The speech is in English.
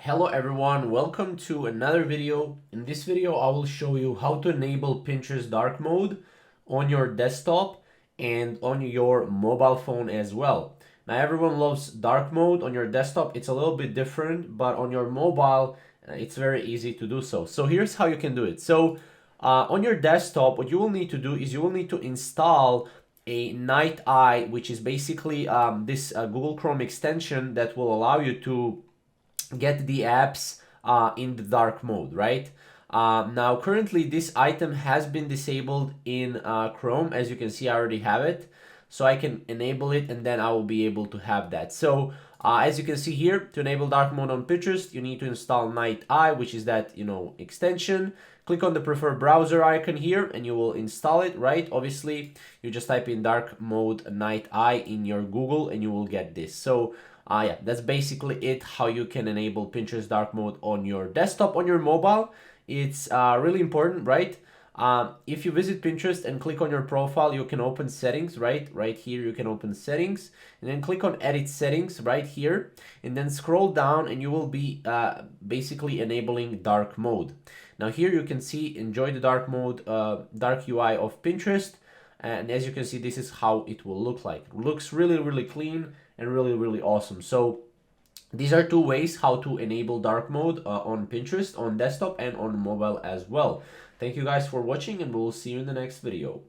Hello everyone, welcome to another video. In this video, I will show you how to enable Pinterest dark mode on your desktop and on your mobile phone as well. Now everyone loves dark mode on your desktop. It's a little bit different, but on your mobile, it's very easy to do so. So here's how you can do it. On your desktop, what you will need to do is you will need to install a Night Eye, which is basically this Google Chrome extension that will allow you to get the apps in the dark mode, right? Now, currently, this item has been disabled in Chrome. As you can see, I already have it. So I can enable it and then I will be able to have that. So as you can see here, to enable dark mode on Pinterest, you need to install Night Eye, which is that, extension. Click on the preferred browser icon here and you will install it, right? Obviously, you just type in dark mode Night Eye in your Google and you will get this. So yeah, that's basically it, how you can enable Pinterest dark mode on your desktop. On your mobile, it's really important, right? If you visit Pinterest and click on your profile, you can open settings, right? Right here, you can open settings and then click on edit settings right here and then scroll down and you will be basically enabling dark mode. Now here you can see enjoy the dark mode, dark UI of Pinterest. And as you can see, this is how it will look like. It looks really, really clean and really, really awesome. So these are two ways how to enable dark mode on Pinterest, on desktop and on mobile as well. Thank you guys for watching and we'll see you in the next video.